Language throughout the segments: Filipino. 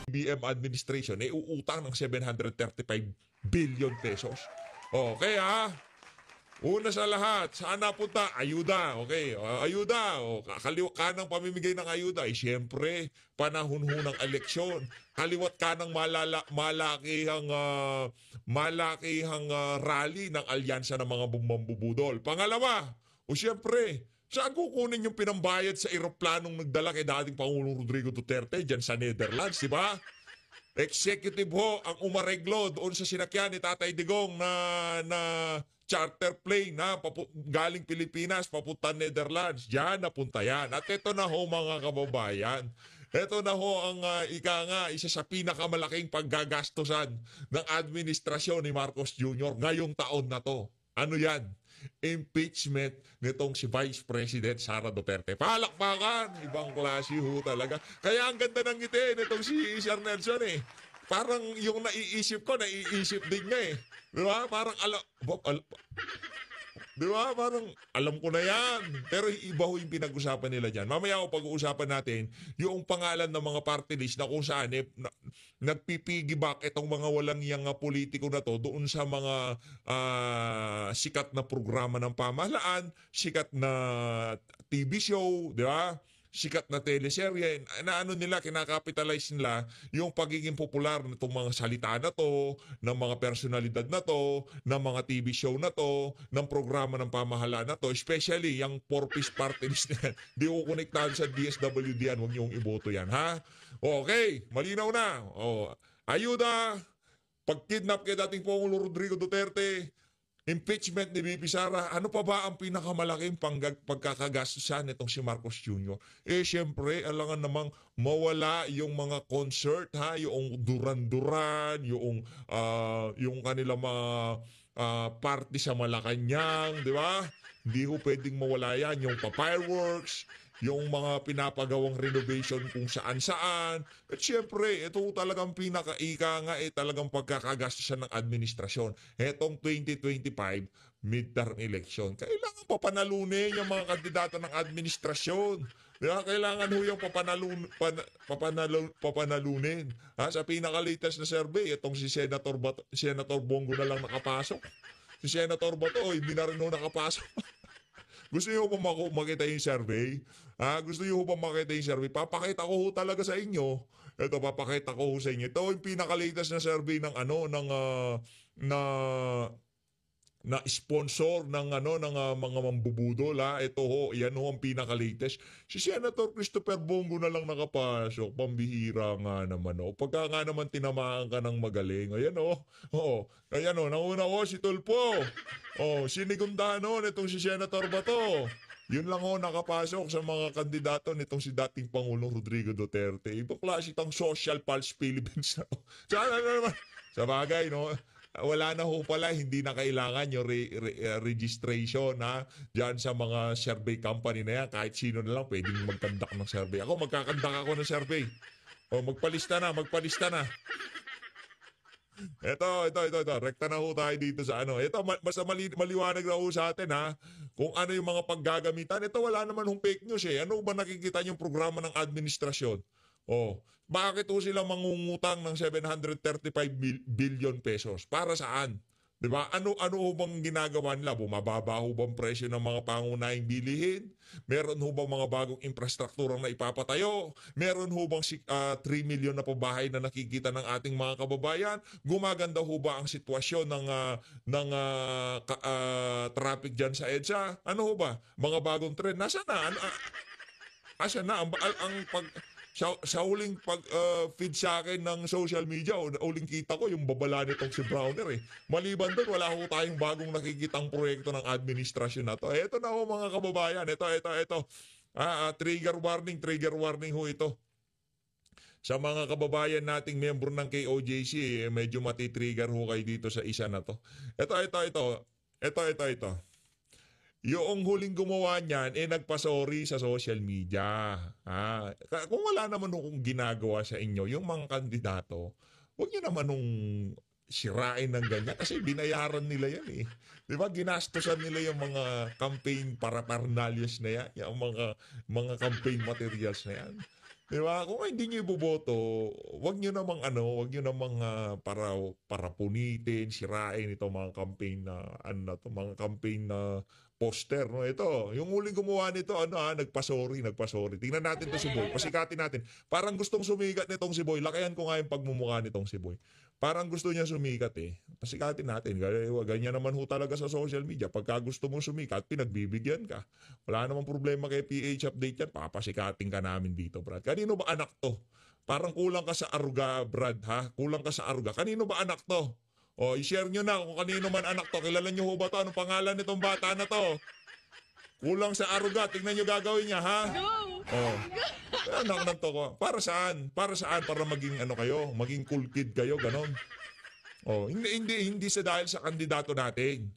BBM administration ay uutang ng 735 billion pesos. Okay ha? Una sa lahat, saan napunta? Ayuda. Okay, ayuda. Kanang pamimigay ng ayuda. Siyempre, panahon ho ng eleksyon. Kaliwat kanang malakihang rally ng alyansa ng mga bumambubudol. Pangalawa, siyempre, saan kukunin yung pinambayad sa eroplanong nagdala kay dating Pangulong Rodrigo Duterte dyan sa Netherlands, di ba? Executive ho ang umareglo doon sa sinakyan ni Tatay Digong na charter plane na galing Pilipinas papunta Netherlands. Diyan napunta yan. At ito na ho mga kababayan. Ito na ho ang isa sa pinakamalaking paggagastusan ng administrasyon ni Marcos Jr. ngayong taon na to. Ano yan? Impeachment nitong si Vice President Sara Duterte. Palakpakan! Ibang klase ho talaga. Kaya ang ganda ng ngiti nitong si Sir Nelson eh. Parang yung naiisip ko, naiisip din niya eh. Di ba? Parang di ba? Parang alam ko na yan. Pero iba ho yung pinag-usapan nila dyan. Mamaya ako pag-uusapan natin yung pangalan ng mga party list na kung saan nagpipigibak itong mga walang iyang politiko na to doon sa mga sikat na programa ng pamahalaan, sikat na TV show, di ba? Sikat na teleserye na ano nila, kinakapitalize nila yung pagiging popular nitong mga salita na to, ng mga personalidad na to, ng mga TV show na to, ng programa ng pamahalaan na to, especially yung four-piece party list na yan. Di ko konektahan sa DSWD yan, huwag niyong iboto yan, ha? Okay, malinaw na. Ayuda, pagkidnap kay dating Pangulong Rodrigo Duterte, impeachment ni BP Sara, ano pa ba ang pinakamalaking pagkakagastusan nitong si Marcos Jr.? Siyempre, alangan namang mawala yung mga concert, ha? Yung duran-duran, yung kanilang mga party sa Malacanang, di ba? Hindi ko pwedeng mawala yan. Yung fireworks, yung mga pinapagawang renovation kung saan-saan. At syempre, ito talagang pinakaika nga talagang pagkakagastusan ng administrasyon. Etong 2025 midterm election. Kailangan papanalunin yung mga kandidato ng administrasyon. Diba? Kailangan ho yung papanalunin. Sa pinaka-latest na survey, itong si Senator Bongo na lang nakapasok. Si Senator Bato, hindi na rin ho nakapasok. Gusto niyo ba makita yung survey? Gusto niyo ba makita yung survey? Papakita ko ho talaga sa inyo. Ito, papakita ko ho sa inyo. Ito yung pinaka-latest na survey ng na sponsor ng mga mambubudol. Ito ho, yan ho ang pinaka-latest. Si Senator Christopher Bongo na lang nakapasok. Pambihira nga naman. Pagka nga naman tinamaan ka ng magaling. Ayan o. Ayan o, nauna ho si Tulpo. Sinigundahan ho nitong si Senator Bato. Yun lang ho nakapasok sa mga kandidato nitong si dating Pangulong Rodrigo Duterte. Ibang klase itong social pulse Philippines. Sana naman. Sa bagay, no? Wala na ho pala, hindi na kailangan yung registration dyan sa mga survey company na yan. Kahit sino na lang pwedeng magkandak ng survey. Ako, magkakandak ako ng survey. Magpalista na. Ito. Rekta na ho tayo dito sa ano. Ito, basta maliwanag na ho sa atin kung ano yung mga paggagamitan. Ito, wala naman hong fake news eh. Ano ba nakikita yung programa ng administrasyon? Bakit ho sila mangungutang ng 735 billion pesos? Para saan? Diba? Ano ho bang ginagawa nila? Bumababa ho bang presyo ng mga pangunahing bilihin? Meron ho bang mga bagong infrastrukturang na ipapatayo? Meron ho bang 3 million na pabahay na nakikita ng ating mga kababayan? Gumaganda ho ba ang sitwasyon ng traffic dyan sa EDSA? Ano ho ba? Mga bagong trend? Nasaan na? Asa na? Sa huling feed sa akin ng social media, huling kita ko yung babala nitong si Browner eh. Maliban doon, wala ho tayong bagong nakikitang proyekto ng administrasyon na to. Ito na ho mga kababayan, ito. Trigger warning ho ito. Sa mga kababayan nating miyembro ng KOJC, medyo matitrigger ho kayo dito sa isa na to. Ito. Yung huling gumawa niyan, nagpasorry sa social media. Kung wala naman kung ginagawa sa inyo, yung mga kandidato, huwag nyo naman nung sirain ng ganyan kasi binayaran nila yan eh. Di ba? Ginastosan nila yung mga campaign paraphernalia na yan, yung mga campaign materials na yan. Di ba? Kung hindi nyo iboboto, wag nyo namang para punitin, sirain itong mga campaign na mga campaign na poster, no? Ito, yung huling gumawa nito, nagpasori. Tingnan natin to si Boy, pasikatin natin. Parang gustong sumikat nitong si Boy. Lakayan ko nga yung pagmumukha nitong si Boy. Parang gusto niya sumikat eh. Pasikatin natin. Ganyan naman ho talaga sa social media. Pagka gusto mong sumikat, pinagbibigyan ka. Wala namang problema kay PH Update yan. Papasikatin ka namin dito, Brad. Kanino ba anak to? Parang kulang ka sa aruga, Brad, ha? Kulang ka sa aruga. Kanino ba anak to? O, i-share nyo na kung kanino man anak to. Kilala nyo ho ba to? Anong pangalan nitong bata na to? Kulang sa aruga. Tingnan nyo gagawin niya, ha? Oh. Anak ng to ko. Para saan? Para saan? Para maging kayo? Maging cool kid kayo, ganon. Oh, hindi sa dahil sa kandidato natin.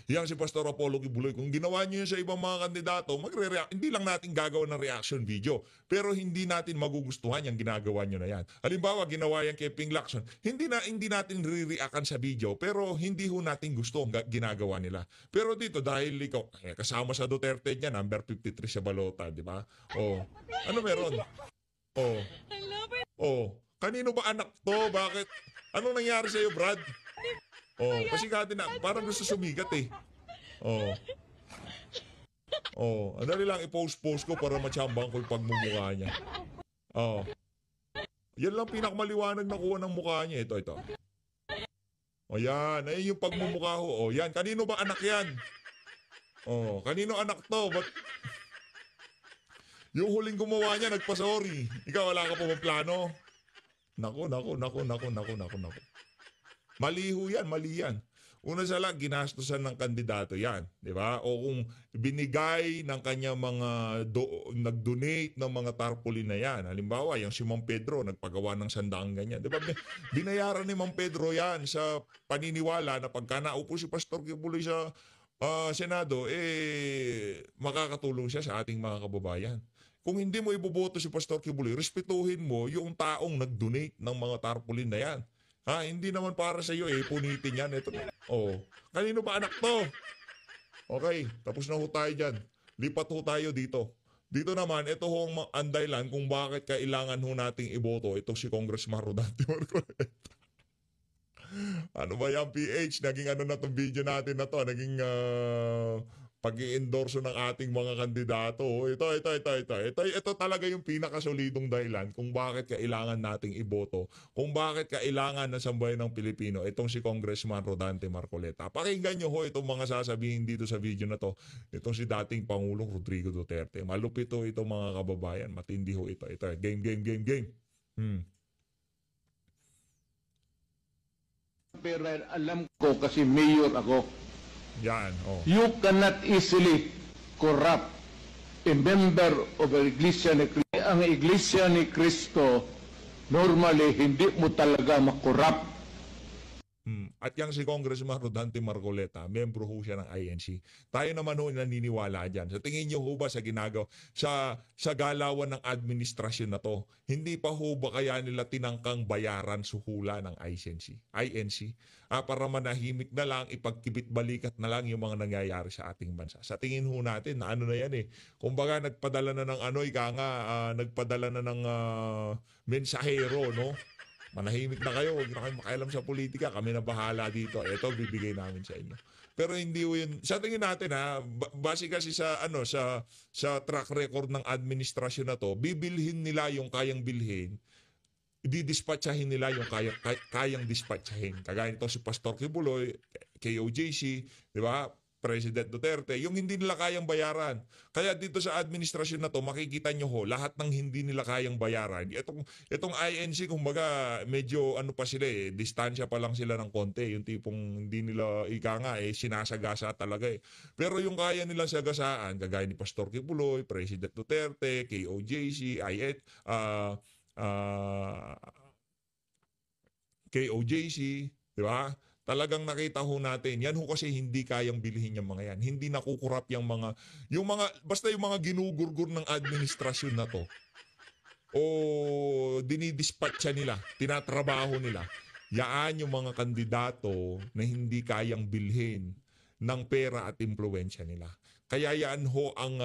Yang si Pastor Apollo Kibuloy, kung ginawa niyo yun sa ibang mga kandidato, hindi lang natin gagawa ng reaction video. Pero hindi natin magugustuhan yung ginagawa niyo na yan. Halimbawa, ginawa yan kay Ping Lacson, hindi natin re-reactan sa video, pero hindi ho natin gusto ang ginagawa nila. Pero dito, dahil ikaw, kasama sa Duterte niya, number 53 sa balota, di ba? Oh, ano meron? Oh, kanino ba anak to? Bakit? Anong nangyari sa'yo, Brad? Oh, kasi na, parang gusto sumigat eh. Oh. Oh, andali lang i-post ko para machambang ko yung pagmumukha niya. Oh. Yan lang pinakamaliwanag na kuha ng mukha niya. Ito. O yan, ay yung pagmumukha ho. O yan, kanino ba anak yan? Oh, kanino anak to? Yung huling gumawa niya, nagpa-sorry. Ikaw, wala ka pa ba plano? Naku. Mali yan. Una sa lahat, ginastosan ng kandidato yan. Di ba? O kung binigay ng kanyang nag-donate ng mga tarpaulin na yan. Halimbawa, yung si Mang Pedro, nagpagawa ng sandaang ganyan. Di ba? Binayaran ni Mang Pedro yan sa paniniwala na pagka naupo si Pastor Kibuloy sa Senado, makakatulong siya sa ating mga kababayan. Kung hindi mo iboboto si Pastor Kibuloy, respetuhin mo yung taong nag-donate ng mga tarpaulin na yan. Hindi naman para sa iyo punitin yan. Ito. Oh, kanino ba anak to? Okay, tapos na ho tayo dyan. Lipat ho tayo dito. Dito naman, ito ho ang dahilan kung bakit kailangan ho nating iboto ito si Congressman Rodante Marcoleta. Ano ba yan, PH? Naging na itong video natin na to. Naging pag-i-endorso ng ating mga kandidato. Ito talaga yung pinakasolidong dahilan kung bakit kailangan nating iboto, kung bakit kailangan na sambayan ng Pilipino itong si Congressman Rodante Marcoleta. Pakinggan nyo ho itong mga sasabihin dito sa video na to. Itong si dating Pangulong Rodrigo Duterte. Malupit ho itong mga kababayan. Matindi ho ito. Game. Pero alam ko kasi mayor ako. Yan, oh. You cannot easily corrupt a member of a Iglesia ni Cristo. Ang Iglesia ni Cristo, normally, hindi mo talaga makorrupt. At yang si Congressman Rodante Marcoleta, membro ho siya ng INC. Tayo naman ho naniniwala dyan. Sa tingin nyo ho ba sa ginagawa, sa galawan ng administrasyon na to, hindi pa ho ba kaya nila tinangkang bayaran suhula ng INC? Para manahimik na lang, ipagkibit balikat na lang yung mga nangyayari sa ating bansa. Sa tingin ho natin, na na yan kumbaga nagpadala na ng nagpadala na ng mensahero, no? Manahimik na kayo, huwag na kayo makialam sa politika, kami na bahala dito. Ito bibigay namin sa inyo. Pero hindi yun. Sa tingin natin base kasi sa track record ng administrasyon na to, bibilhin nila yung kayang bilhin, didispatchahin nila yung kayang dispatchahin. Kagaya nito si Pastor Kibuloy, KOJC, di ba? President Duterte, yung hindi nila kayang bayaran. Kaya dito sa administrasyon na to, makikita nyo ho, lahat ng hindi nila kayang bayaran. Itong INC, kumbaga, medyo pa sila distansya pa lang sila ng konti. Yung tipong hindi nila sinasagasa talaga Pero yung kaya nilang sagasaan, kagaya ni Pastor Kibuloy, President Duterte, KOJC, KOJC, di ba? Talagang nakita ho natin, yan ho kasi hindi kayang bilhin yung mga yan. Hindi nakukurap basta yung mga ginugurgur ng administrasyon na to. O dinidispatcha nila, tinatrabaho nila. Yaan yung mga kandidato na hindi kayang bilhin ng pera at impluensya nila. Kaya yan ho ang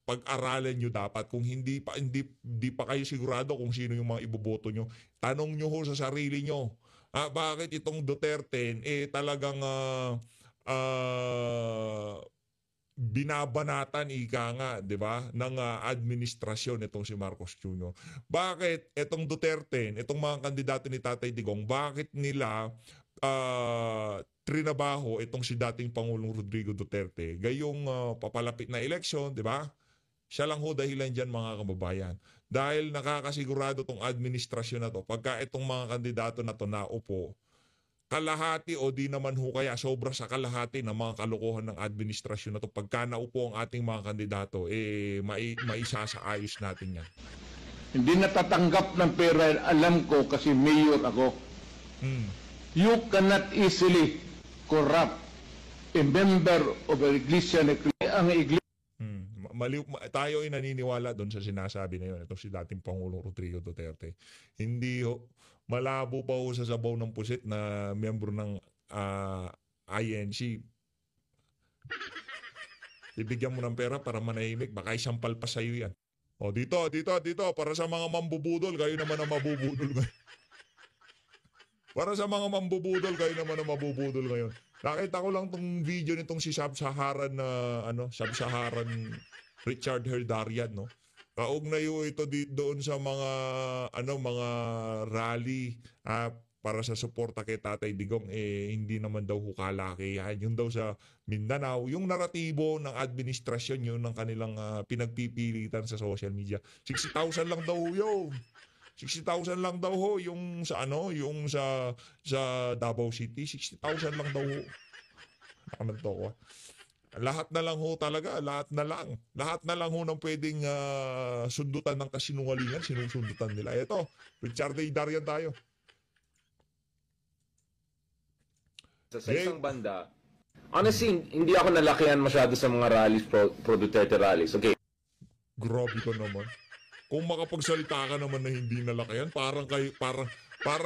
pag-aralan nyo dapat. Kung hindi pa kayo sigurado kung sino yung mga iboboto nyo, tanong nyo ho sa sarili nyo. Bakit itong Duterte talagang binabanatan ika nga, 'di ba, ng administrasyon itong si Marcos Jr. Bakit itong Duterte, itong mga kandidato ni Tatay Digong, bakit nila trinabaho itong si dating Pangulong Rodrigo Duterte gayong papalapit na eleksyon, 'di ba? Siya lang ho dahilan diyan, mga kababayan. Dahil nakakasigurado tong administrasyon na to, pagka itong mga kandidato na to naupo, kalahati o di naman ho kaya sobra sa kalahati ng mga kalokohan ng administrasyon na to, pagka naupo ang ating mga kandidato, maisasaayos natin yan. Hindi natatanggap ng pera, alam ko kasi mayor ako. You cannot easily corrupt a member of an iglesia ni Cristo. Ang iglesia Tayo ay naniniwala doon sa sinasabi na yun. Ito si dating Pangulong Rodrigo Duterte. Hindi ho, malabo pa ho sa sabaw ng pusit na miyembro ng INC. Ibigyan mo ng pera para manahimik, baka isampal pa sa'yo yan. O dito, para sa mga mambubudol, kayo naman ang mabubudol ngayon. Para sa mga mambubudol, kayo naman ang mabubudol ngayon. Nakita ko lang tong video nitong si Sub-Saharan Sub-Saharan Richard Herdarian, no. Kaugnay ho ito doon sa mga mga rally para sa suporta kay Tatay Digong, hindi naman daw ho kalakihan. Yung daw sa Mindanao, yung naratibo ng administrasyon yun ng kanilang pinagpipilitan sa social media. 60,000 lang daw yun. 60,000 lang daw ho yung sa yung sa Davao City, 60,000 lang daw ho. Nakamanto ko. Lahat na lang ho talaga, lahat na lang ho ng pwedeng sundutan ng kasinungalingan, sinusundutan nila. Ito, Richard Darian tayo. Sa isang banda, honestly, hindi ako nalakihan masyado sa mga rallies, pro Duterte rallies. Okay. Grabe ka naman. Kung makapagsalita ka naman na hindi nalakihan, parang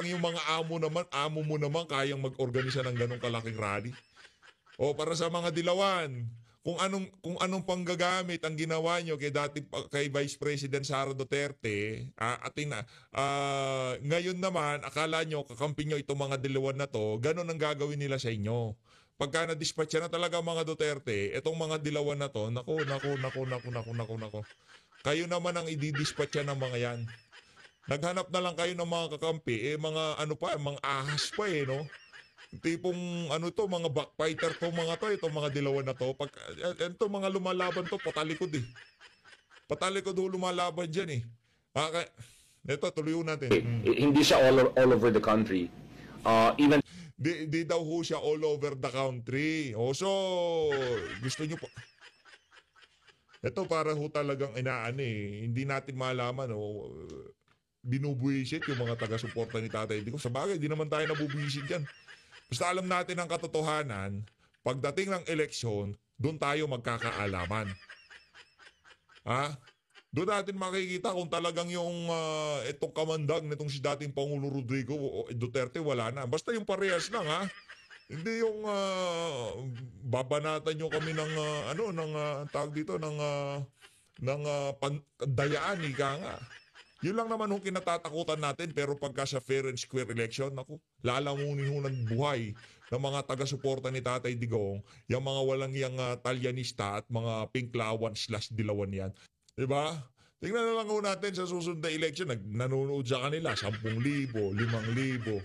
yung mga amo mo naman kayang mag-organisa ng ganong kalaking rally. O para sa mga dilawan, kung anong panggagamit ang ginawa nyo kay Vice President Sara Duterte, ngayon naman akala nyo kakampi nyo itong mga dilawan na to, ganun ang gagawin nila sa inyo. Pagka na-dispatcha na talaga mga Duterte, itong mga dilawan na to, nako. Kayo naman ang i-dispatcha ng mga yan. Naghanap na lang kayo ng mga kakampi, mga ahas pa no? Tipong mga backfighter to mga to, itong mga dilawan na to. Ito mga lumalaban to, patalikod Patalikod ho lumalaban dyan ito, tuloy natin. Hindi siya all over the country. Even Di daw ho siya all over the country. So, gusto nyo po. Ito para ho talagang hindi natin malaman binubuisit yung mga taga-suporta ni Tatay Digong. Sa bagay, di naman tayo nabubuisit dyan. Basta alam natin ang katotohanan, pagdating ng eleksyon, doon tayo magkakaalaman. Doon natin makikita kung talagang yung itong kamandag nitong si dating Pangulo Rodrigo Duterte wala na. Basta yung parehas lang Hindi yung babanatan nyo kami ng tawag dito ng dayaan ika nga. Yun lang naman yung kinatatakutan natin, pero pagka sa fair and square election, lalamunin ho ng buhay ng mga taga-suporta ni Tatay Digong, yung mga walang talyanista at mga pinklawan/dilawan yan. Diba? Tingnan na lang ho natin sa susunod na election, nanonood sa kanila, 10,000, 5,000.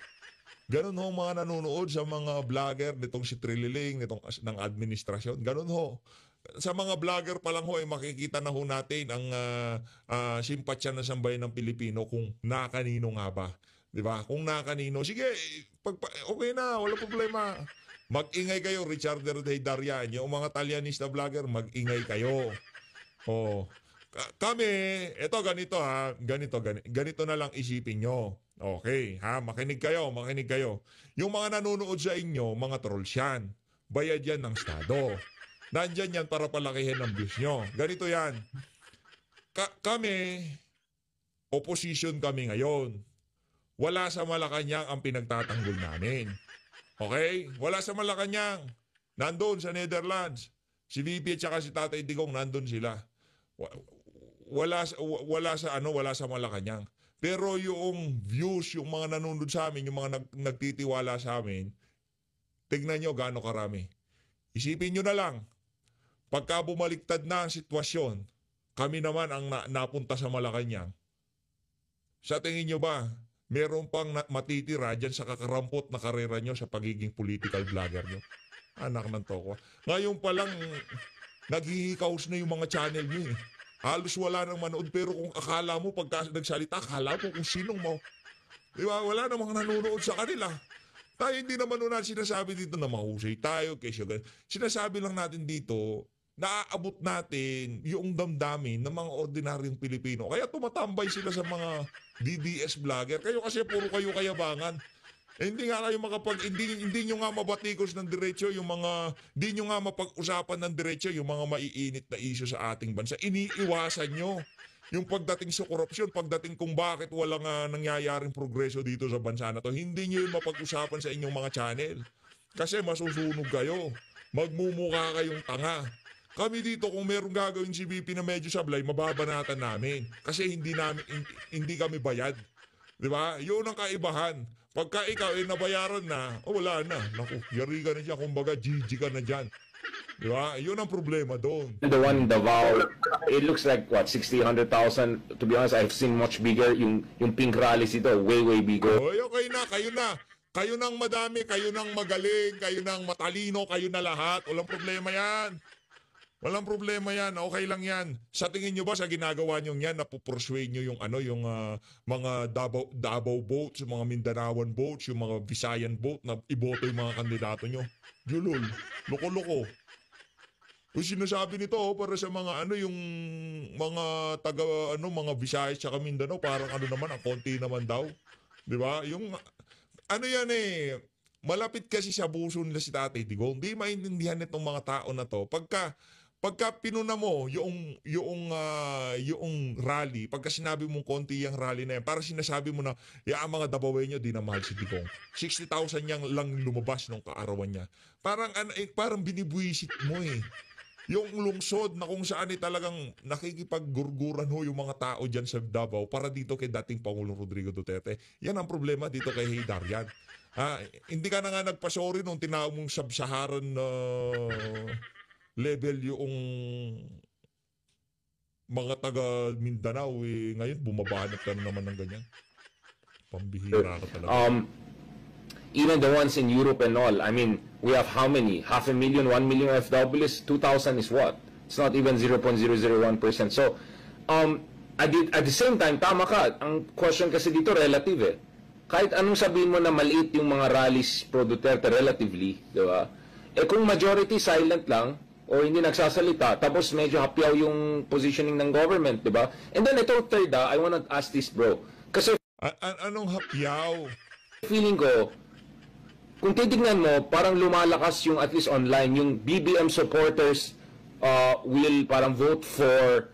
Ganun ho mga nanonood sa mga vlogger nitong si Trililing, ng administrasyon. Ganun ho. Sa mga vlogger pa lang ho ay makikita na ho natin ang simpatsya ng sambayan ng Pilipino kung nakanino nga ba. Diba? Kung nakanino, sige, okay na, wala problema. Mag-ingay kayo, Richard Darian. Yung mga talyanista vlogger, mag-ingay kayo. Kami, eto ganito na lang isipin nyo. Okay, makinig kayo. Yung mga nanonood sa inyo, mga trolls yan. Bayad yan ng Estado. Nandyan yan para palakihin ang views nyo. Ganito yan. Kami, opposition kami ngayon. Wala sa Malacanang ang pinagtatanggol namin. Okay? Wala sa Malacanang. Nandun sa Netherlands. Si VP at saka si Tatay Digong, nandun sila. Wa- wala sa wala sa Malacanang. Pero yung views, yung mga nanonood sa amin, yung mga nagtitiwala sa amin, tignan nyo gaano karami. Isipin nyo na lang, pagka bumaliktad na ang sitwasyon, kami naman ang napunta sa Malacanang. Sa tingin nyo ba, meron pang matitira dyan sa kakarampot na karera nyo sa pagiging political vlogger nyo? Anak ng toko. Ngayon pa lang, naghihikaos na yung mga channel nyo eh. Halos wala nang manood, pero kung akala mo pagka nagsalita, akala mo kung sinong mo. Di ba? Wala namang nanonood sa kanila. Tayo hindi naman nun natin sinasabi dito na mahusay tayo, kesyo ganun. Sinasabi lang natin dito, naaabot natin yung damdamin ng mga ordinaryong Pilipino. Kaya tumatambay sila sa mga DDS vlogger. Kayo kasi puro kayo kayabangan. Hindi nga kayo hindi nyo nga mabatikos ng diretso yung mga, hindi nyo nga mapag-usapan ng diretso yung mga maiinit na issue sa ating bansa. Iniiwasan nyo yung pagdating sa korupsyon, pagdating kung bakit walang nangyayaring progreso dito sa bansa na to. Hindi nyo yung mapag-usapan sa inyong mga channel. Kasi masusunog kayo. Magmumukha kayong tanga. Kami dito kung merong gagawin si VP na medyo sablay, mababanatan namin. Kasi hindi kami bayad. Di ba? Yun ang kaibahan. Pagka ikaw ay nabayaran na, wala na. Naku, yari ka na dyan. Kumbaga, GG ka na dyan. Di ba? Yun ang problema doon. The one in Davao, it looks like, what, 60, 100,000? To be honest, I've seen much bigger. Yung pink rallies ito, way, way bigger. Oy, okay na. Kayo na. Kayo nang madami, kayo nang magaling, kayo nang matalino, kayo na lahat. Walang problema yan. Walang problema yan. Okay lang yan. Sa tingin nyo ba sa ginagawa nyo yan, napupersuade nyo yung mga Davao votes, yung mga Mindanaoan votes, yung mga Visayan vote na iboto yung mga kandidato nyo? Julol. Loko-loko. Kung sinasabi nito para sa mga yung mga mga Visayas at Mindanao, parang naman, ang konti naman daw. 'Di ba? Yung yan malapit kasi sa puso nila si Tatay Digong. Hindi maintindihan nitong mga tao na to. Pagka pinuna mo yung rally, pagka sinabi mong konti yung rally na yan, para sinasabi mo na ang mga Dabawenyo di na mahal si Digong. 60,000 yang lang lumabas nung kaarawan niya. Parang binibwisit mo eh. Yung lungsod na kung saan talagang nakikipaggurguran yung mga tao dyan sa Davao para dito kay dating Pangulong Rodrigo Duterte. Yan ang problema dito kay Haydarian. Hindi ka na nga nagpasorry nung tinawag mong sub-Saharan level yung mga taga Mindanao ngayon bumabanat ka na naman ng ganyan. Pambihira ka talaga. Even the ones in Europe and all, I mean, we have how many? 500,000, 1 million FWs? 2,000 is what? It's not even 0.001%. So, at the same time, tama ka. Ang question kasi dito, relative eh. Kahit anong sabihin mo na maliit yung mga rallies pro Duterte relatively, di ba? Kung majority silent lang, o hindi nagsasalita, tapos medyo hapyaw yung positioning ng government, di ba? And then ito third, I wanna ask this, bro. Kasi anong hapyaw? Feeling ko, kung titignan mo, parang lumalakas yung at least online, yung BBM supporters will parang vote for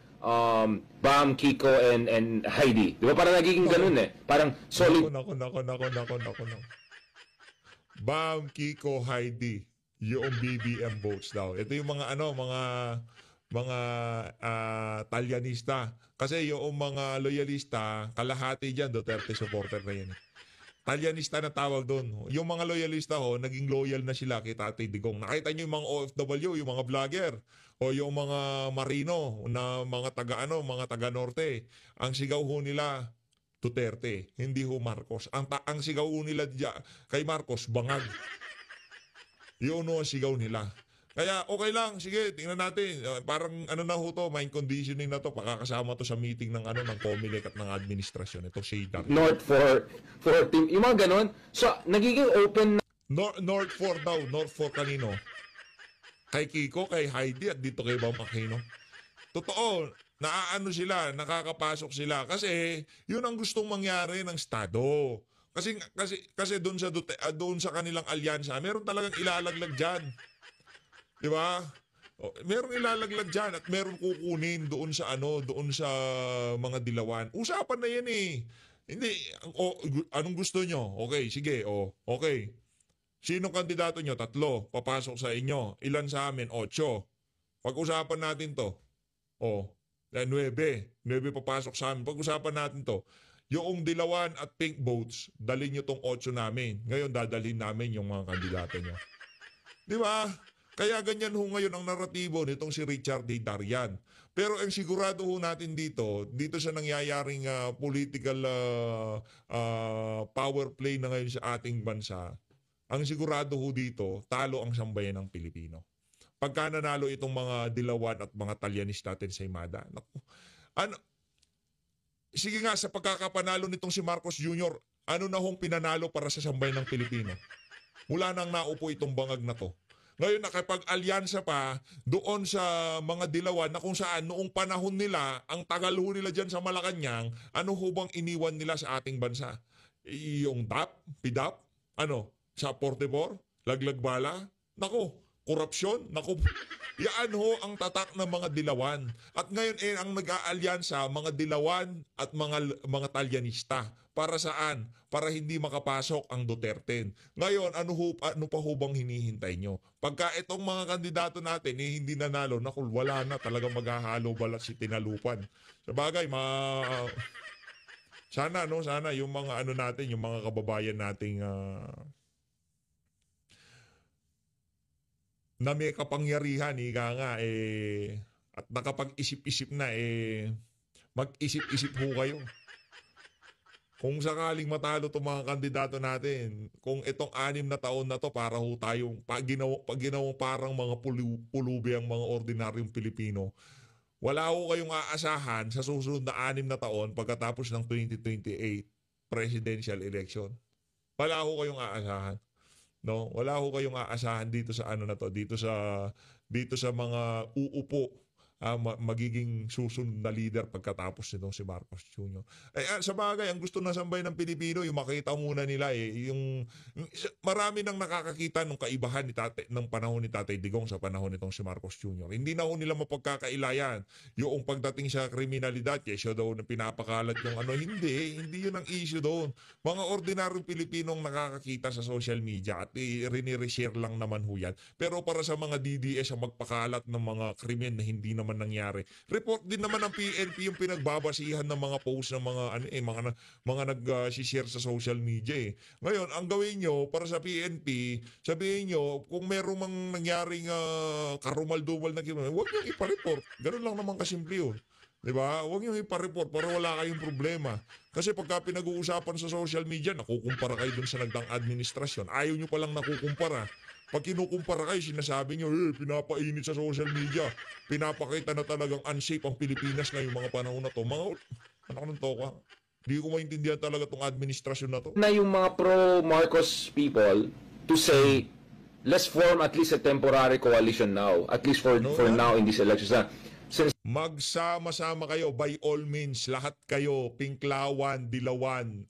Bam, Kiko, and Heidi. Di ba? Parang nagiging ganun eh. Parang solid. Nako. Bam, Kiko, Heidi. Yung BBM votes daw. Ito yung mga mga Talyanista. Kasi yung mga loyalista, kalahati dyan, Duterte supporter na yan. Talyanista na tawag doon. Yung mga loyalista naging loyal na sila kay Tatay Digong. Nakita nyo yung mga OFW, yung mga vlogger, o yung mga marino na mga taga Norte. Ang sigaw nila, Duterte, hindi Marcos. Ang sigaw nila kay Marcos, bangag. Yun ang sigaw nila. Kaya okay lang, sige, tingnan natin. Parang mind conditioning na to, pakakasama to sa meeting ng COMELEC at ng administrasyon. Ito si Dark. North for team. Yung mga ganun. So, nagiging open na. North 4 daw. North 4 kanino? Kay Kiko, kay Heidi, at dito kay Bam Aquino. Totoo, sila, nakakapasok sila. Kasi, yun ang gustong mangyari ng Estado. Kasi doon sa kanilang alyansa, meron talagang ilalaglag diyan. 'Di ba? Meron ilalaglag diyan at meron kukunin doon sa mga dilawan. Usapan na 'yan eh. Hindi anong gusto nyo? Okay, sige. Okay. Sinong kandidato nyo? 3. Papasok sa inyo. Ilan sa amin? 8. Pag-usapan natin 'to. 9 papasok sa amin. Pag-usapan natin to. Yung dilawan at pink votes, dalhin nyo tong 8 namin. Ngayon, dadalhin namin yung mga kandidato nyo. Di ba? Kaya ganyan ho ngayon ang naratibo nitong si Richard D. Darian. Pero ang sigurado ho natin dito sa nangyayaring political power play na ngayon sa ating bansa, ang sigurado ho dito, talo ang sambayan ng Pilipino. Pagka nanalo itong mga dilawan at mga talyanis natin sa Imada, naku, ano, sige nga, sa pagkakapanalo nitong si Marcos Jr., ano na hong pinanalo para sa sambayan ng Pilipino? Mula nang naupo itong bangag na to. Ngayon, nakapag-alyansa pa doon sa mga dilawan na kung saan noong panahon nila, ang tagal ho nila dyan sa Malacanang, ano ho bang iniwan nila sa ating bansa? Yung DAP, PIDAP, sa 44, laglag bala, nako, korupsyon, nako, yan ho ang tatak ng mga dilawan. At ngayon ang nag-aalyansa, mga dilawan at mga talyanista. Para saan? Para hindi makapasok ang Duterte. Ngayon, ano pa ho bang hinihintay nyo? Pagka itong mga kandidato natin hindi nanalo, naku, wala na, talagang maghahalo balat si tinalupan. Sabagay, sana yung mga natin, yung mga kababayan nating na may kapangyarihan, at nakapag-isip-isip na, mag-isip-isip ho kayo. Kung sakaling matalo itong mga kandidato natin, kung itong 6 na taon na to para ho tayong ginawang parang mga pulubi ang mga ordinaryong Pilipino, wala ho kayong aasahan sa susunod na 6 na taon pagkatapos ng 2028 presidential election. Wala ho kayong aasahan. No, wala ho kayong aasahan dito sa dito sa mga uupo magiging susunod na leader pagkatapos nitong si Marcos Jr. Sa bagay, ang gusto ng sambayan ng Pilipino, yung makita muna nila yung marami nang nakakakita ng kaibahan ng panahon ni Tatay Digong sa panahon nitong si Marcos Jr. Hindi na ho nila mapagkakailayan yung pagdating sa kriminalidad, kesyo daw na pinapakalat yung hindi yun ang issue doon. Mga ordinaryong Pilipinong nakakakita sa social media at rinireshare lang naman ho yan. Pero para sa mga DDS ang magpakalat ng mga krimen na hindi naman nangyari. Report din naman ng PNP yung pinagbabasihan ng mga post ng mga nag-share sa social media. Ngayon, ang gawin nyo para sa PNP, sabihin nyo, kung merong mang nangyaring karumal-dumal na krimen, huwag nyo ipareport. Ganun lang naman kasimple yun. Diba? Huwag nyo ipareport para wala kayong problema. Kasi pagka pinag-uusapan sa social media, nakukumpara kayo dun sa nagdang administrasyon. Ayaw nyo palang nakukumpara. Pag kinukumpara kayo, sinasabi nyo, pinapainit sa social media. Pinapakita na talagang unsafe ang Pilipinas ngayong mga panahon na to. Anak ng toka. Di ko maintindihan talaga tong administrasyon na to. Na yung mga pro-Marcos people to say, let's form at least a temporary coalition now. At least for now in these elections. Magsama-sama kayo by all means. Lahat kayo, Pinklawan, Dilawan,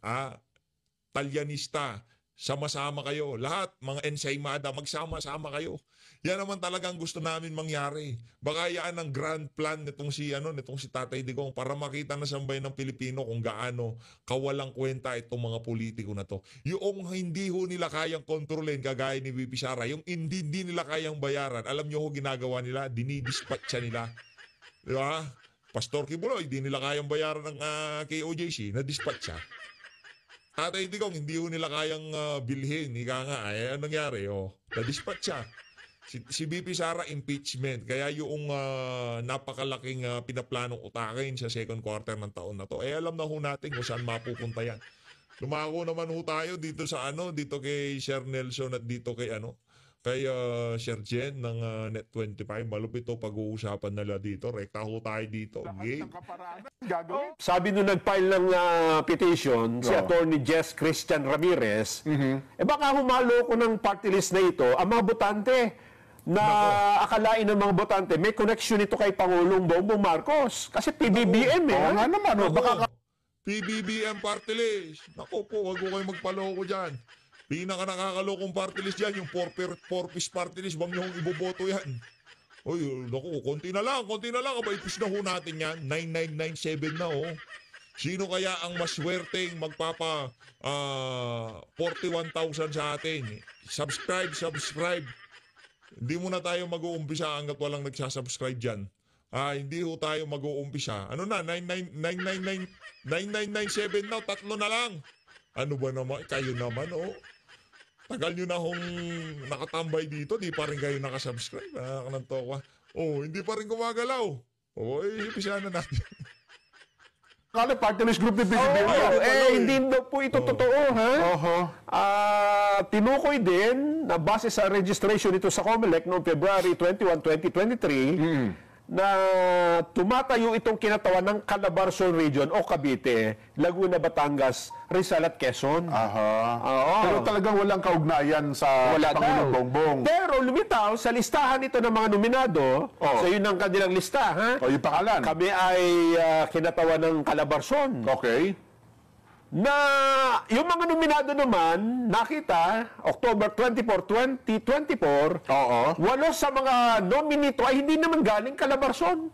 Talyanista, sama-sama kayo. Lahat, mga ensaymada, magsama-sama kayo. Yan naman talagang gusto namin mangyari. Baka yan ang grand plan nitong si Tatay Digong para makita na sambayan ng Pilipino kung gaano kawalang kwenta itong mga politiko na to. Yung hindi ho nila kayang kontrolin kagaya ni VP Sara, yung hindi nila kayang bayaran, alam nyo ho ginagawa nila, dinidispatcha nila. Diba? Pastor Kibuloy, hindi nila kayang bayaran ng KOJC, na-dispatcha. Tatay Digong, hindi ho nila kayang bilhin. Anong nangyari? Na-dispatch siya. Si BP Sara, impeachment. Kaya yung napakalaking pinaplanong utakin sa second quarter ng taon na to, alam na ho natin kung saan mapupunta yan. Lumako naman ho tayo dito dito kay Sir Nelson at dito kay Sir Jen ng Net25. Malupit to pag-uusapan nila dito. Rekta ho tayo dito. Game. Sabi nung nag-file ng petition, si Attorney Jess Christian Ramirez, baka humalo ko ng party list na ito, ang mga botante na akalain ng mga botante, may connection ito kay Pangulong Bongbong Marcos. Kasi PBBM Oo nga naman. Baka PBBM party list. Naku po, wag ko kayo magpaloko dyan. Pinaka nakakalokong party list dyan, yung 4-piece party list, wag nyo hong iboboto yan. Uy, naku, konti na lang, kabaipis na ho natin yan, 9997 na ho. Sino kaya ang maswerteng magpapa 41,000 sa atin? Subscribe. Hindi muna tayo mag-uumpisa hanggat walang nagsasubscribe dyan. hindi ho tayo mag-uumpisa. Ano na, 9997 na, 3 na lang. Ano ba naman, kayo naman, tagal nyo na hong nakatambay dito, di pa rin kayo nakasubscribe. Hindi pa rin gumagalaw. Umpisa na natin. Kala party list group ni PBBM. Hindi daw po ito totoo, ha? Oho. Tinukoy din na base sa registration nito sa COMELEC noong February 21, 2023, na tumatayo itong kinatawan ng Calabarzon Region o Cavite, Laguna, Batangas, Rizal at Quezon. Aha. Oo. Pero talagang walang kaugnayan sa Wala Pangulong daw. Bongbong. Pero lumitaw sa listahan ito ng mga nominado, so yun ang kanilang lista, ha? O yung pangalan. Kami ay kinatawan ng Calabarzon. Okay. Na yung mga nominado naman, nakita, October 24, 2024, Oo. 8 sa mga nominito ay hindi naman galing Calabarzon,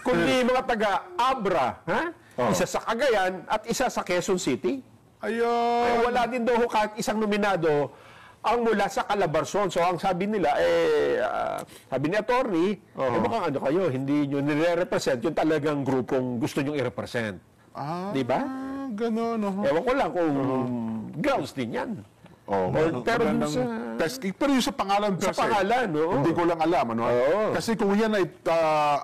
kundi mga taga-Abra, ha? Isa sa Cagayan at isa sa Quezon City. Ay, Ayun. wala din daw kahit isang nominado ang mula sa Calabarzon. So ang sabi nila, sabi ni attorney, baka ano kayo, hindi nyo nire-represent yung talagang grupong gusto nyo i-represent. Di ba? Gano'n. Ewan ko lang kung grounds din yan. Pero dun sa... Pero yung sa pangalan per Sa se, pangalan, oo. hindi ko lang alam. Ano? Oo. Kasi kung yan ay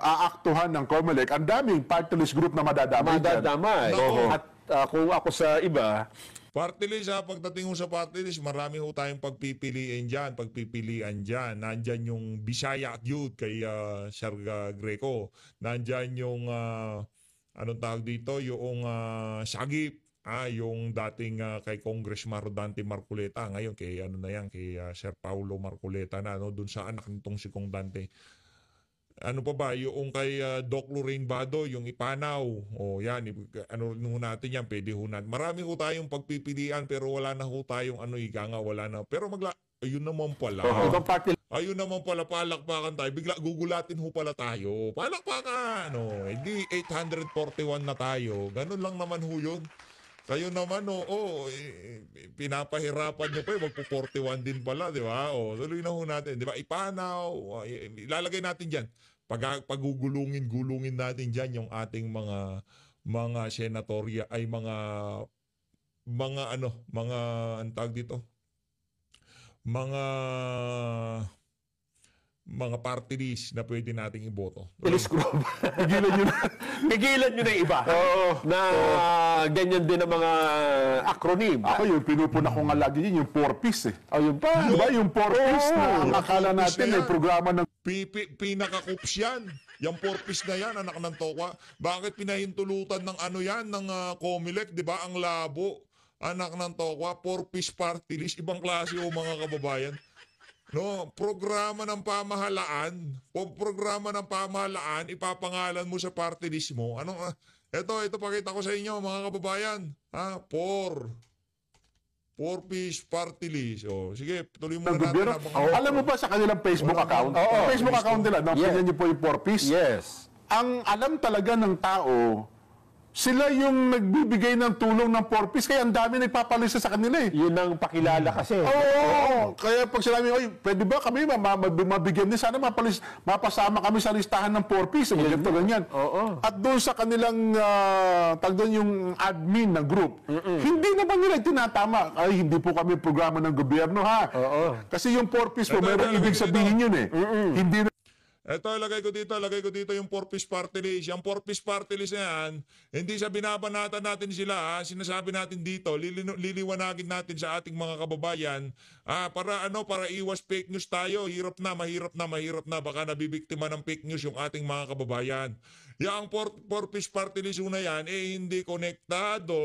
aaktuhan ng COMELEC, ang daming party list group na madadamay. Madadamay. Nako. At kung ako sa iba, Party list pagdating ho sa party list, marami ho tayong pagpipilian dyan. Nandyan yung Bisaya at Youth kay Sir Greco. Nandyan yung, anong tawag dito, yung Sagip. Yung dating kay Congressman Rodante Marcoleta, ngayon kay kay Sir Paulo Marcoleta na doon sa anak nitong si Kong Dante. Ano pa ba yung kay Doc Lorraine Bado, yung Ipanaw. Yan, natin yan, pwede ho natin. Marami ho tayong pagpipilian pero wala na ho tayong wala na. Pero ayun naman pala. ibang party Ayun naman pala, palakpakan tayo. Bigla gugulatin ho pala tayo. Palakpakan! Hindi 841 na tayo. Ganun lang naman ho yun. Kayo naman, pinapahirapan nyo pa magpo-41 din pala, di ba? Tuloy na ho natin, di ba? Ipanaw, ilalagay natin dyan. Pagugulungin natin dyan yung ating mga senatorya, ay ang tawag dito? Mga party list na pwede nating iboto. list group. Pigilan nyo na. Pigilan nyo na yung iba. Na ganyan din ang mga acronym. Ako yung pinupuna ko nga lagi yun, yung 4-piece eh. Yun pa. Di ba yung 4-piece na ang akala natin ay programa ng Pinakakups yan. Yung 4-piece na yan, anak ng tokwa. Bakit pinahintulutan ng ng COMELEC, di ba? Ang labo. Anak ng tokwa, 4-piece party list. Ibang klase o mga kababayan. Programa ng pamahalaan, ipapangalan mo sa party list mo. Ito pakita ko sa inyo mga kababayan. 4-piece party list. Sige, tuloy muna natin. gobyerno. Alam mo ba sa kanilang Facebook account? Facebook account nila, pinyan niyo po yung 4-piece. Yes. Ang alam talaga ng tao, sila yung nagbibigay ng tulong ng 4-piece, kaya ang dami nagpapalista sa kanila eh. Yun ang pakilala kasi. Oo. Kaya pag sinabi, pwede ba kami mabigyan din, sana mapasama kami sa listahan ng 4-piece. Ganito, ganyan. At doon sa kanilang, yung admin ng group, hindi naman nila tinatama. Ay, hindi po kami programa ng gobyerno, ha? Kasi yung 4-piece po, mayroong ibig sabihin yun eh. Hindi Ito, lagay ko dito yung 4-piece party list. Yung 4-piece party list na yan, hindi sa binabanatan natin sila, sinasabi natin dito, liliwanagin natin sa ating mga kababayan, para iwas fake news tayo. Mahirap na, baka nabibiktima ng fake news yung ating mga kababayan. Yung 4-piece party list na yan, hindi konektado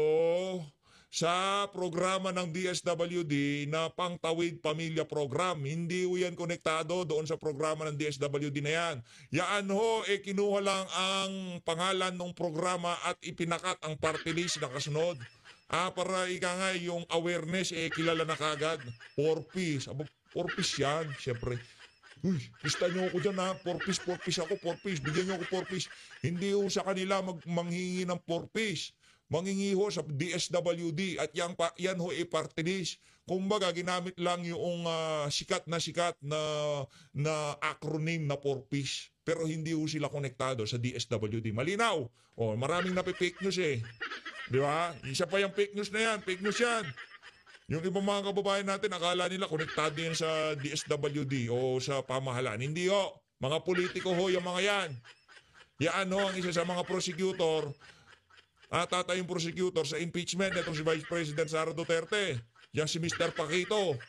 sa programa ng DSWD na Pangtawid Pamilya Program. Hindi ho yan konektado doon sa programa ng DSWD na yan. Yan ho, kinuha lang ang pangalan ng programa at ipinakat ang party list na kasunod. Para yung awareness, kilala na kagad. 4-piece. 4-piece yan, syempre. Uy, lista nyo ako dyan 4-piece ako, 4-piece. Bigyan nyo ako 4-piece. Hindi ho sa kanila manghingi ng 4-piece. mangingiho sa DSWD at yan ho ay party list. Kumbaga, ginamit lang yung sikat na acronym na 4Ps. Pero hindi ho sila konektado sa DSWD. Malinaw. O, maraming napi-fake news eh. Di ba? Isa pa yung fake news na yan. Fake news yan. Yung ibang mga kababayan natin, akala nila konektado yan sa DSWD o sa pamahalaan. Hindi ho. Mga politiko ho yung mga yan. Yan ho ang isa sa mga prosecutor. Tatay yung prosecutor sa impeachment itong si Vice President Sara Duterte. Yan si Mr. Paquito.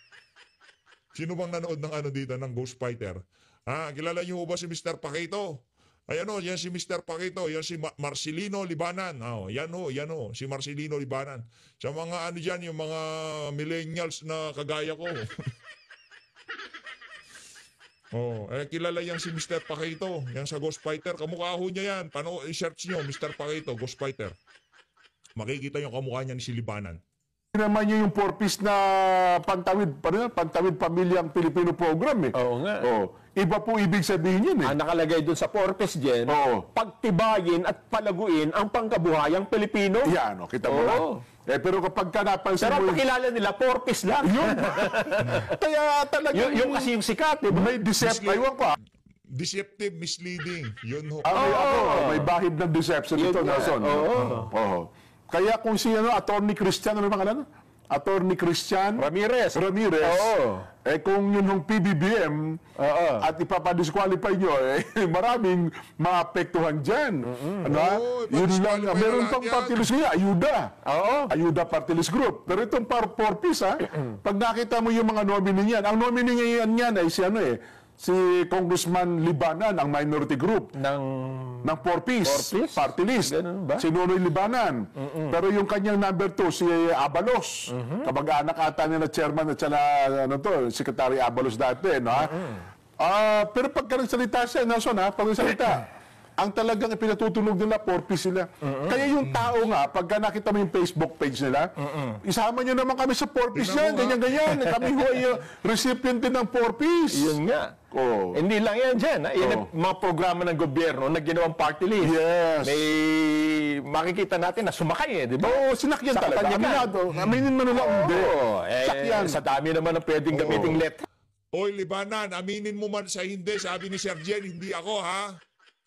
Sino bang nanood ng dito, ng Ghost Fighter? Kilala niyo ba si Mr. Paquito? Ayan o, yan si Mr. Paquito. Yan si Marcelino Libanan. Yan ho, si Marcelino Libanan. Sa mga dyan, yung mga millennials na kagaya ko. Kilala yan si Mr. Paquito. Yan sa Ghost Fighter. Kamukha ho niya yan. I-search nyo, Mr. Paquito, Ghost Fighter. Makikita yung kamukha niya ni si Libanan. Naman niyo yung 4Ps na Pantawid Pamilyang Pilipino Program eh. Oo nga. Iba po ibig sabihin yun eh. Ang nakalagay dun sa purpose dyan, pagtibayin at palaguin ang pangkabuhayang Pilipino. Yan, kita mo na. Pero kapag napansin Pero mo... pakilala nila, purpose lang. Yun. Kaya talaga... yung kasi yung sikat, di ba? May deceptive. Aywan ko. Deceptive, misleading. Yun ho. May bahid ng deception ito, Nelson. Kaya kung si Attorney Christian, ano yung pangalan? Attorney Christian Ramirez. Kung yun yung PBBM at ipapadisqualify nyo, maraming maapektuhan dyan. Yun lang. Meron pang party list niya, Ayuda. Ayuda Party List Group. Pero itong 4Ps, pag nakita mo yung mga nominee niyan, ang nominee niyan ay si Congressman Libanan, ang minority group ng 4Ps, party list. Si Nonoy Libanan. Pero yung kanyang number 2, si Abalos. Kamag-anak ata niya na chairman at Secretary Abalos dati. Pero pagka nagsalita siya, Nelson, pag nagsalita, ang talagang pinatutunog nila, 4Ps sila. Kaya yung tao nga, pagka nakita mo yung Facebook page nila, isama nyo naman kami sa 4Ps yan, ganyan-ganyan. Kami ho ay recipient din ng 4Ps. Yun nga. Hindi lang yan dyan. Yan ang mga programa ng gobyerno na ginawang party list. Yes. May makikita natin na sumakay di ba? Sinakyan talaga. Aminin mo nila, hindi. Sakyan. Sa dami naman ang pwedeng gamiting letter. Oy, Libanan, aminin mo man sa hindi. Sabi ni Sir Jen, hindi ako ha.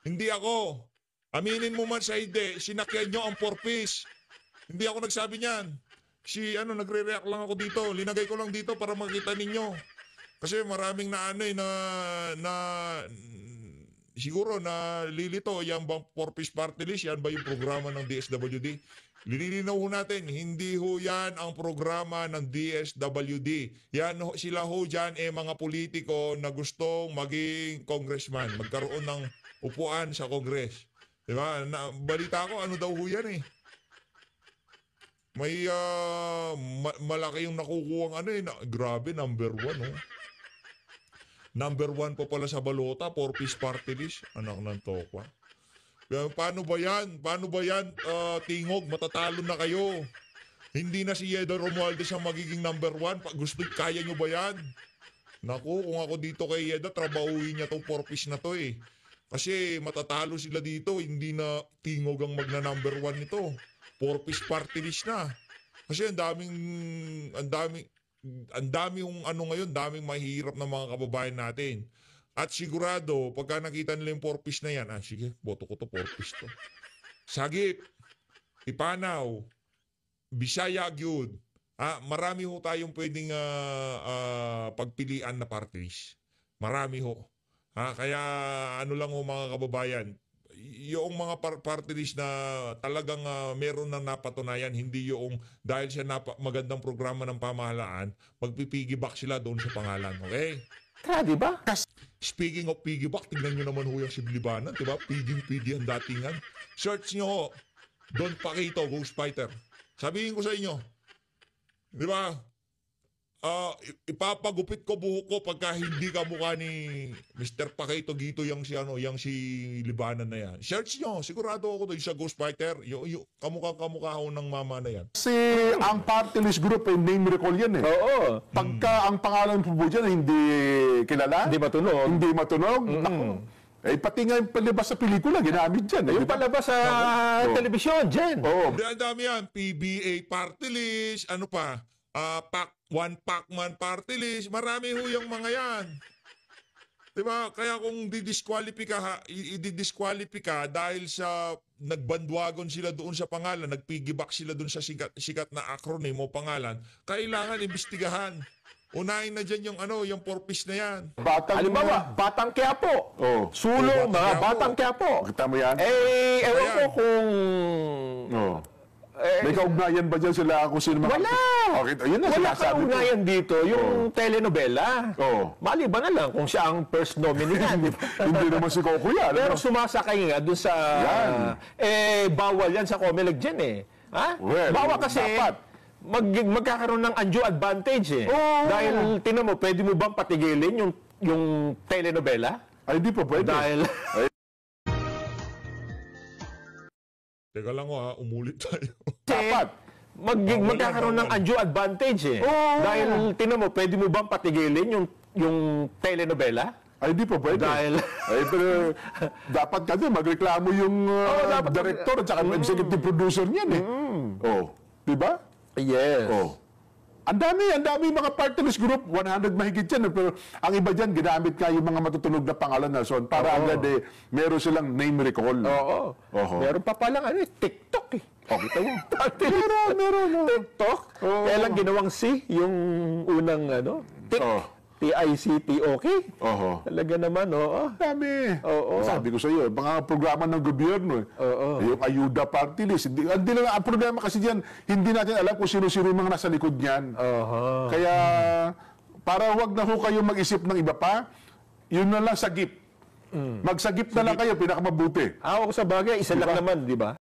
Hindi ako. Aminin mo man sa hindi, sinakyan nyo ang 4Ps. Hindi ako nagsabi niyan. Nagre-react lang ako dito. Linagay ko lang dito para makita ninyo. Kasi maraming siguro na lilito, yan bang 4Ps party list, yan ba yung programa ng DSWD? Lilinaw ho natin, hindi ho yan ang programa ng DSWD. Yan sila ho dyan mga politiko na gustong maging congressman, magkaroon ng upuan sa Congress. Diba? Balita ko, daw ho yan May malaki yung nakukuha grabe, number 1 Number 1 pa pala sa balota, 4Ps party list. Anak ng tokwa. Paano ba yan? Tingog, matatalo na kayo. Hindi na si Yedo Romualdez ang magiging number 1. Kaya nyo ba yan? Naku, kung ako dito kay Yedo, trabahuin niya tong 4Ps na to Kasi matatalo sila dito, hindi na Tingog ang magna-number 1 nito. 4Ps party list na. Kasi ang dami yung ngayon, daming mahirap na mga kababayan natin. At sigurado, pagka nakita nila yung 4Ps na yan, sige, boto ko to, 4Ps to. Sagip, Ipanaw, Bisaya Gyud, marami ho tayong pwedeng pagpilian na party list. Marami ho. Kaya lang ho mga kababayan, yung mga party list na talagang meron na napatunayan, hindi yung dahil siya magandang programa ng pamahalaan, magpipiggyback sila doon sa pangalan. Okay? Di ba? Speaking of piggyback, tingnan nyo naman ho yung si Libanan, di ba? Piggy ang datingan. Search nyo ho, Don Paquito, Ghost Fighter. Sabihin ko sa inyo, di ba? Ipapagupit ko buhok ko pagka hindi ka mukha ni Mr. Paquito Gito yung si Libanan na yan. Search nyo, sigurado ako doon sa Ghost Fighter, kamukha ho ng mama na yan. Kasi ang party list group ay name recall yan Pagka ang pangalan po dyan hindi kilala, Hindi matunog. naku, Eh, pati nga yung palabas sa pelikula, ginamit dyan. Yung palabas sa telebisyon, Jen. Oo. Ang dami yan. PBA party list, ano pa? One Pacman party list. Marami ho yung mga yan. Diba? Kaya kung i-disqualify dahil sa nagbandwagon sila doon sa pangalan, nagpiggyback sila doon sa sikat na acronym o pangalan, kailangan imbestigahan. Unahin na dyan yung purpose na yan. Halimbawa, Batang Quiapo. Oo. Sulong, Batang mga Quiapo. Batang Quiapo. Kita mo yan? Eh, ewan ko Ayan. kung... Oo. May kaugnayan ba dyan sila kung sino mga... Wala! Okay, yun na Wala sinasabi ko. kaugnayan dito, yung telenovela. Oo. Maliban na lang kung siya ang first nominee niya, di ba? Hindi naman si Coco yan. Pero ano? sumasakay nga doon sa... Yan. bawal yan sa Comelec dyan eh. Ha? Well, bawal kasi dapat. magkakaroon ng undue advantage eh. Oo. Dahil, tinan mo, pwede mo bang patigilin yung telenovela? Ay, di pa pwede. Dahil... Teka lang umulit tayo. Dapat. magkakaroon ng undue advantage eh. Oo. Dahil, tinan mo, pwede mo bang patigilin yung telenovela? Ay, di pa pwede. Dahil- Ay, pero dapat kasi magreklamo yung dapat director at saka executive producer niyan eh. Oh, di ba? Yes. Oh. Ang dami mga party list group, 100 mahigit yan. Pero ang iba dyan, ginamit nga yung mga matutunog na pangalan na son para agad meron silang name recall. Oo. Oho. Meron pa palang TikTok eh. Oh, kita mo. Meron. TikTok. Kaya lang ginawang C, yung unang Tik. Oh. T-I-C-T-O-K. Oho. Talaga naman, oo. Dami. Oo. Sabi ko sa iyo, mga programa ng gobyerno. Oo. Yung ayuda party list. Hindi lang, ang problema kasi diyan, hindi natin alam kung sino-sino yung mga nasa likod niyan. Aha. Kaya, para wag na ho kayo mag-isip ng iba pa, yun na lang sagip. Magsagip na lang kayo, pinakamabuti. Ako sa bagay, isa lang naman, di ba?